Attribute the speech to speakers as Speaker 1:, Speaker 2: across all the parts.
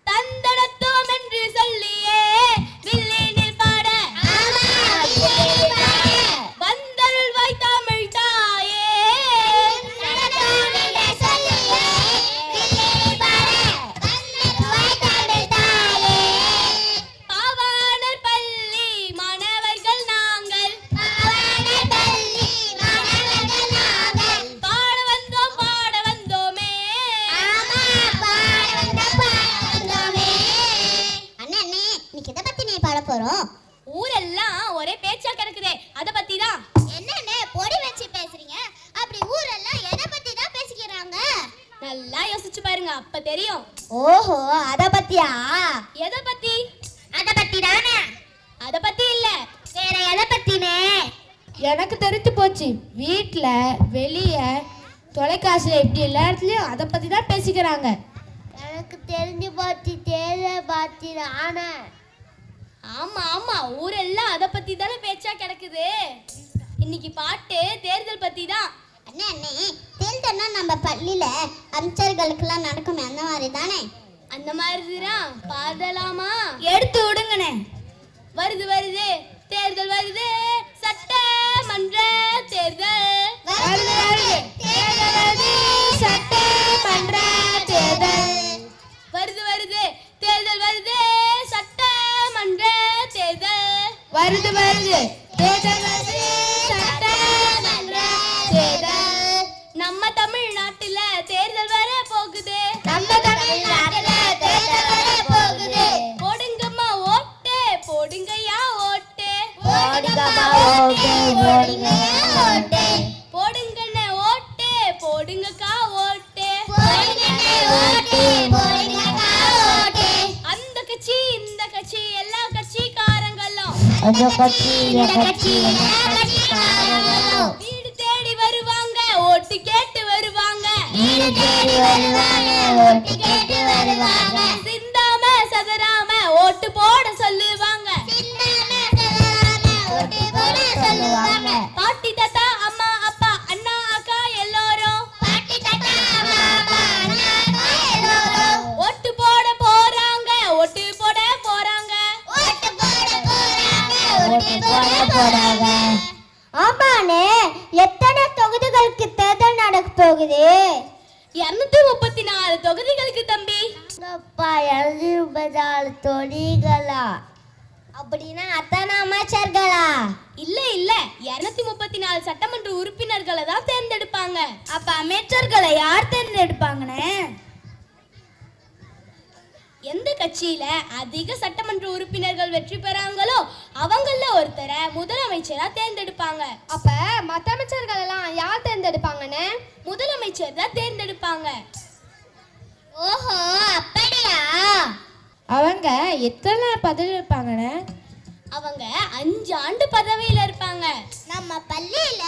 Speaker 1: தந்தடத்தோம் என்று சொல்லியே வில்லினில் பாட வந்தருள்வாய் தமிழ் தாயே பாவாணர் பள்ளி மாணவர்கள் நாங்கள் பாட வந்தோமே ஊரெல்லாம் ஒரே பேச்சா கிடக்குதே அத பத்தி தான்.
Speaker 2: என்னன்னு பொடி வச்சு பேசுறீங்க? அப்படி ஊரெல்லாம் எதை பத்தி தான் பேசிக்கிறாங்க?
Speaker 1: நல்லா யோசிச்சு பாருங்க அப்ப தெரியும்.
Speaker 2: ஓஹோ, அத பத்தியா?
Speaker 1: எதை பத்தி?
Speaker 2: அத பத்தி தானே.
Speaker 1: அத பத்தி இல்ல,
Speaker 2: வேற எதை பத்தினே?
Speaker 3: எனக்கு தெரிஞ்சு போச்சு. வீட்டில் வெளியே தொலைக்காட்சியில் இப்படி எல்லா இடத்துலையும் அதை பற்றி தான் பேசிக்கிறாங்க.
Speaker 2: எனக்கு தெரிஞ்சு போச்சு. தேர்தல் பத்தி தானே.
Speaker 1: ஆமா ஆமா, ஊரெல்லாம் அத பத்தி தானே பேச்சா கிடக்குது. இன்னைக்கு பாட்டு தேர்தல் பத்தி தான்.
Speaker 2: அண்ணே தேர்தல்னா நம்ம பள்ளியில அமைச்சர்களுக்கெல்லாம் நடக்குமே, அந்த மாதிரி தானே?
Speaker 1: அந்த மாதிரி தான். பாடலாமா?
Speaker 3: எடுத்து விடுங்கண்ணே.
Speaker 1: வருது வருது தேர்தல் வருது, சட்டமன்ற தேர்தல்
Speaker 3: வருது வருது தேர்தல் வருது, சட்டமன்ற தேர்தல்
Speaker 1: வருது வருது தேர்தல் வருது, சட்டமன்ற தேர்தல்
Speaker 3: வருது வருது தேர்தல் வருது, சட்டமன்ற தேர்தல்.
Speaker 1: நம்ம தமிழ்நாட்டுல தேர்தல் வர போகுது.
Speaker 3: நம்ம தமிழ்நாட்டுல தேர்தல் வர போகுது.
Speaker 1: போடுங்கம்மா ஓட்டு, போடுங்கய்யா ஓட்டு,
Speaker 3: போடுங்கம்மா ஓட்டு, போடுங்கய்யா ஓட்டு,
Speaker 1: போடுங்கண்ணே ஓட்டு, போடுங்கக்கா ஓட்டு,
Speaker 3: போடுங்கண்ணே ஓட்டு, போடுங்கக்கா ஓட்டு.
Speaker 1: அந்த கட்சி இந்த கட்சி எல்லா கட்சிக்காரங்களும்
Speaker 3: அந்த கட்சி இந்த கட்சி எல்லா கட்சிக்காரங்களும்
Speaker 1: வீடு தேடி வருவாங்க, ஓட்டு கேட்டு வருவாங்க,
Speaker 3: வீடு தேடி வருவாங்க, ஓட்டு கேட்டு வருவாங்க.
Speaker 1: சிந்தாம சதராம ஓட்டு போட சொல்லுவாங்க.
Speaker 3: ஓட்டு போட சொல்லுவாங்க.
Speaker 1: பாட்டி தாத்தா அம்மா அப்பா அண்ணா அக்கா எல்லாரும்
Speaker 3: பாட்டி தாத்தா அம்மா அப்பா அண்ணா அக்கா எல்லாரும்
Speaker 1: ஓட்டு போட போறாங்க, ஓட்டு போட போறாங்க.
Speaker 3: ஓட்டு போட போறாங்க, ஓட்டு போட போறாங்க.
Speaker 2: ஆமாண்ணே, எத்தனை தொகுதிகளுக்கு தேர்தல் நடக்க போகுது?
Speaker 1: 234 தொகுதிகளுக்கு தம்பி.
Speaker 2: 234 தொகுதிகளா? அப்படின்னா அத்தனை அமைச்சர்களா?
Speaker 1: இல்ல இல்ல, 234 சட்டமன்ற உறுப்பினர்களை தான் தேர்ந்தெடுப்பாங்க.
Speaker 3: அப்ப அமைச்சர்களை யார் தேர்ந்தெடுப்பாங்கன்னு?
Speaker 1: எந்த கட்சியில அதிக சட்டமன்ற உறுப்பினர்கள் வெற்றி பெறாங்களோ அவங்கள ஒருத்தரை முதலமைச்சரா தேர்ந்தெடுப்பாங்க.
Speaker 3: அப்ப மத்த அமைச்சர்கள் எல்லாம் யார் தேர்ந்தெடுப்பாங்கன்னு?
Speaker 1: முதலமைச்சர் தான் தேர்ந்தெடுப்பாங்க.
Speaker 2: ஓஹோ, அப்படியா?
Speaker 3: அவங்க எத்தனை பதவி இருப்பாங்கன்னு?
Speaker 1: அவங்க 5 ஆண்டு பதவியில இருப்பாங்க.
Speaker 2: நம்ம பள்ளியில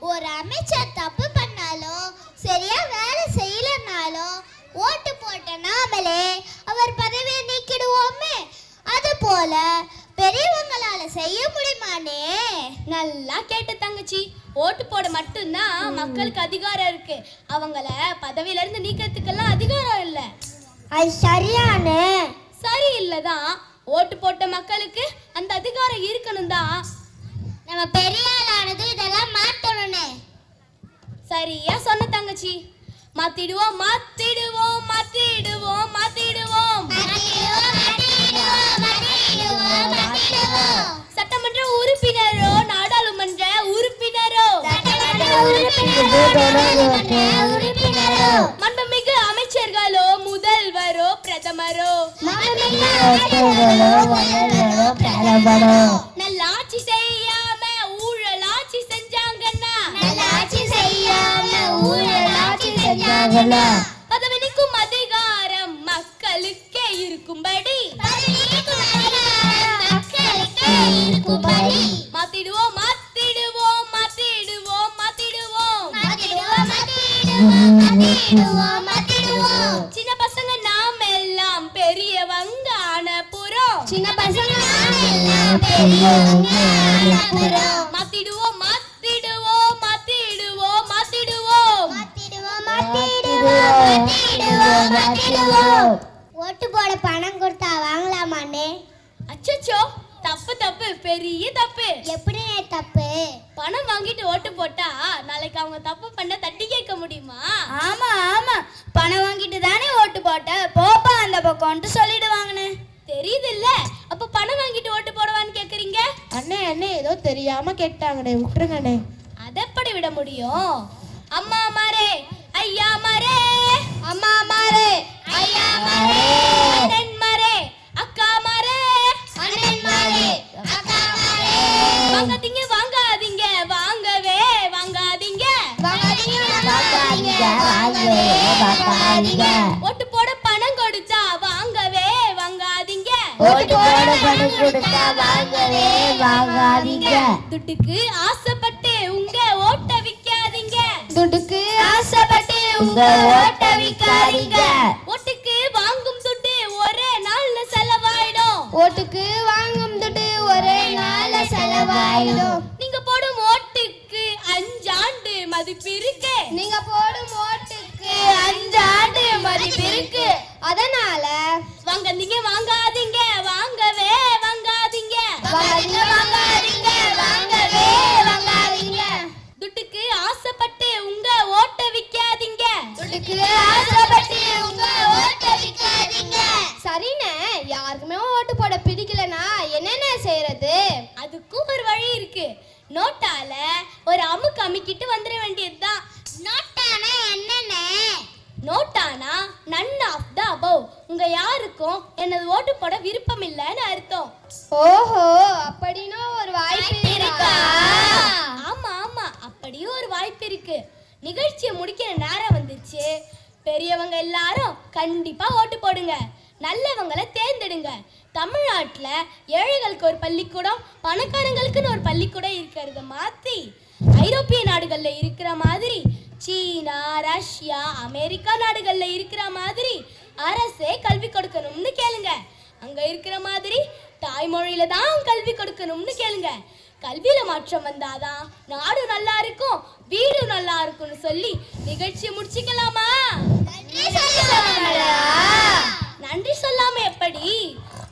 Speaker 2: ஒரு அமைச்சர் தப்பு பண்ணாலும் சரியா வேலை செய்யலனாலும் ஓட்டு போட்ட நாமளே அவர் பதவியை நீக்கிடுவோமே, அது போல பெரியவங்களால செய்ய முடியுமானே?
Speaker 1: நல்லா கேட்ட தங்கச்சி. ஓட்டு போட மட்டும்தான் மக்களுக்கு அதிகாரம் இருக்கு. அவங்கள பதவியில இருந்து நீக்கிறதுக்கெல்லாம் அதிகாரம் இல்ல.
Speaker 2: அது சரியானே?
Speaker 1: சரி இல்லதான். ஓட்டு போட்ட மக்களுக்கு அந்த அதிகாரம் இருக்கணும் தான்.
Speaker 2: நம்ம பெரிய ஆளானது இதெல்லாம் மாத்தணும்னே.
Speaker 1: சரியா சொன்ன தங்கச்சி. மாத்திடுவோம் மாத்திடுவோம் மாத்திடுவோம் மாத்திடுவோம். சட்டமன்ற உறுப்பினரோ நாடாளுமன்ற உறுப்பினரோ மாண்புமிகு அமைச்சர்களோ முதல்வரோ பிரதமரோ நல்லாட்சி செய்யாம ஊழலாட்சி செஞ்சாங்கன்னா பதவி நீக்கும் அதிகாரம் மக்களுக்கே இருக்கும்படி மாத்திடுவோம் மாத்திடுவோம் மாத்திடுவோம் மாத்திடுவோம். சின்ன பசங்க நாம் எல்லாம் பெரியவங்க ஆனப்புறம் மாத்திடுவோம் மாத்திடுவோம் மாத்திடுவோம் மாத்திடுவோம்.
Speaker 2: வாங்கிடுவோம். ஓட்டு போட பணம் கொடுத்தா வாங்கலாமாண்ணே?
Speaker 1: அச்சச்சோ, தப்பு தப்பு, பெரிய தப்பு.
Speaker 2: எப்படிண்ணே தப்பு?
Speaker 1: பணம் வாங்கிட்டு ஓட்டு போட்டா நாளைக்கு அவங்க தப்பு பண்ண தட்டி கேட்க முடியுமா?
Speaker 3: ஆமா ஆமா, பணம் வாங்கிட்டு தானே ஓட்டு போட்ட, போப்பா அந்த பக்கம்ட்டு சொல்லிடுவாங்கண்ணே.
Speaker 1: தெரியுது இல்ல, அப்ப பணம் வாங்கிட்டு ஓட்டு போடவான்னு கேக்குறீங்க?
Speaker 3: அண்ணே அண்ணே, ஏதோ தெரியாம கேட்டாங்கண்ணே, விட்டுருங்கண்ணே.
Speaker 1: அதப்படி விட முடியும்? அம்மா மாரே, ஐயா மாரே,
Speaker 3: அம்மா மாரே,
Speaker 1: ஐயா மாரே, அண்ணன் மாரே, அக்கா மாரே,
Speaker 2: அண்ணன் மாரே, அக்கா மாரே.
Speaker 1: வாங்காதீங்க வாங்காதீங்க, வாங்கவே வாங்காதீங்க, ஓட்டு போட பணம் கொடுத்தா வாங்கவே வாங்காதீங்க, துட்டுக்கு ஆசைப்பட்டு உங்க ஓட்ட விக்காதீங்க,
Speaker 3: துட்டுக்கு ஆசைப்பட்டு உங்க ஓட்ட விக்காதீங்க.
Speaker 1: ஓட்டுக்கு வாங்கும் துட்டு ஒரே நாள்ல செலவாயிடும்,
Speaker 3: ஓட்டுக்கு வாங்கும் துட்டு ஒரே நாள்ல செலவாயிடும்.
Speaker 1: நீங்க போடும் ஓட்டுக்கு 5 ஆண்டு மதிப்பு இருக்கு,
Speaker 3: நீங்க போடும் ஓட்டுக்கு 5 ஆண்டு மதிப்பு இருக்கு. அதனால
Speaker 1: வாங்காதீங்க வாங்காதீங்க, வாங்கவே வாங்காதீங்க,
Speaker 3: வாங்காதீங்க வாங்கவே வாங்காதீங்க.
Speaker 1: துட்டுக்கு ஆசைப்பட்டு உங்க ஓட்ட விக்காதீங்க,
Speaker 3: துட்டுக்கு ஆசைப்பட்டு உங்க ஓட்ட விக்காதீங்க. சரிண்ணே, யாருக்குமே ஓட்டு போட பிடிக்கலனா என்னென்ன செய்யறது?
Speaker 1: அதுக்கும் ஒரு வழி இருக்கு. நோட்டால ஒரு அமுக்கு அமுக்கிட்டு வந்துட வேண்டியதுதான்.
Speaker 2: நோட்டானா என்னண்ணே?
Speaker 1: நோட்டானா நன் ஆஃப் த அபவ், உங்க யாருக்கும் எனது ஓட்டு போட விருப்பம் இல்லைன்னு அர்த்தம்.
Speaker 3: ஓஹோ, அப்படின்னா ஒரு வாய்ப்பு இருக்கா?
Speaker 1: ஆமா ஆமா, அப்படியும் ஒரு வாய்ப்பு இருக்கு. நிகழ்ச்சியை முடிக்கிற நேரம் வந்துச்சு. பெரியவங்க எல்லாரும் கண்டிப்பா ஓட்டு போடுங்க, நல்லவங்களை தேர்ந்தெடுங்க. தமிழ்நாட்டுல ஏழைகளுக்கு ஒரு பள்ளிக்கூடம், பணக்காரங்களுக்குன்னு ஒரு பள்ளிக்கூடம் இருக்கிறத மாத்தி ஐரோப்பிய நாடுகள்ல இருக்கிற மாதிரி, சீனா, ரஷ்யா, அமெரிக்கா நாடுகள்ல இருக்கிற மாதிரி அரசே கல்வி கொடுக்கணும்னு கேளுங்க. அங்க இருக்கிற மாதிரி தாய்மொழியில தான் கல்வி கொடுக்கணும்னு கேளுங்க. கல்வியில மாற்றம் வந்தாதான் நாடு நல்லா இருக்கும், வீடு நல்லா இருக்கும்னு சொல்லி நிகழ்ச்சியை முடிச்சுக்கலாமா? நன்றி சொல்லாம எப்படி?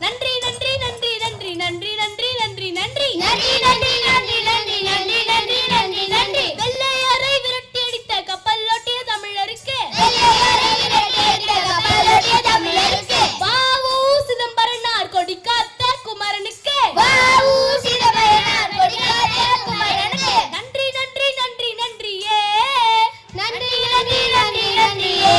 Speaker 1: நன்றி நன்றி நன்றி நன்றி நன்றி நன்றி நன்றி நன்றி
Speaker 3: நன்றி நன்றி நன்றி நன்றி நன்றி நன்றி நன்றி நன்றி.
Speaker 1: வெள்ளையரை விரட்டி அடித்த கப்பலோட்டிய தமிழருக்கு, வாவு சிதம்பரனார் கொடி காத்த குமரனுக்கு, நன்றி நன்றி நன்றி நன்றியே,
Speaker 3: நன்றி நன்றி நன்றி நன்றியே.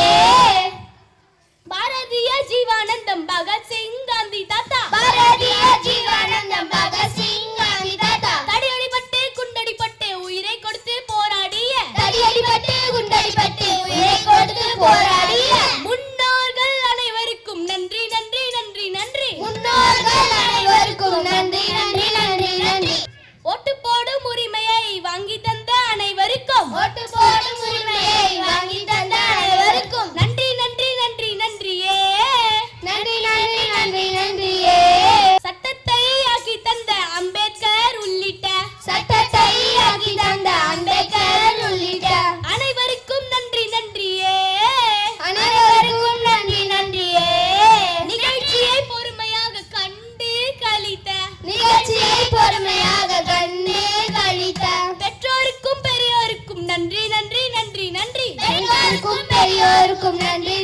Speaker 1: பாரதிய ஜீவானந்தம் பகத்சிங் காந்தி தாத்தா,
Speaker 3: பாரதிய ஜீவானந்தம் பகத்சிங் காந்தி தாத்தா,
Speaker 1: தடியடிபட்டு குண்டடிபட்டு உயிரை கொடுத்து போராடிய,
Speaker 3: தடியடிபட்டு குண்டடிபட்டு உயிரை கொடுத்து போராடிய
Speaker 1: முன்னோர்கள் அனைவருக்கும் நன்றி நன்றி நன்றி நன்றி.
Speaker 3: முன்னோர்கள் அனைவருக்கும் நன்றி நன்றி நன்றி நன்றி.
Speaker 1: ஓட்டு போடும் உரிமையை வாங்கி தந்த அனைவருக்கும்,
Speaker 3: ஓட்டு போடும் உரிமையை வாங்கி தந்த அனைவருக்கும்
Speaker 1: நன்றி நன்றி நன்றி நன்றியே,
Speaker 3: நன்றி நன்றி நன்றி நன்றியே.
Speaker 1: சட்டத்தை ஆக்கி தந்த அம்பேத்கர் உள்ளிட்ட,
Speaker 3: சட்டத்தை ஆக்கி தந்த அம்பேத்கர் உள்ளிட்ட
Speaker 1: அனைவருக்கும் நன்றி நன்றியே,
Speaker 3: அனைவருக்கும் நன்றி நன்றியே.
Speaker 1: நிகழ்ச்சியை பொறுமையாக கண்டு கழித்த,
Speaker 3: நிகழ்ச்சியை பொறுமையாக கண்டு கழித்த
Speaker 1: பெற்றோருக்கும் பெரியோருக்கும் நன்றி நன்றி நன்றி நன்றி,
Speaker 3: பெற்றோருக்கும் பெரியோருக்கும் நன்றி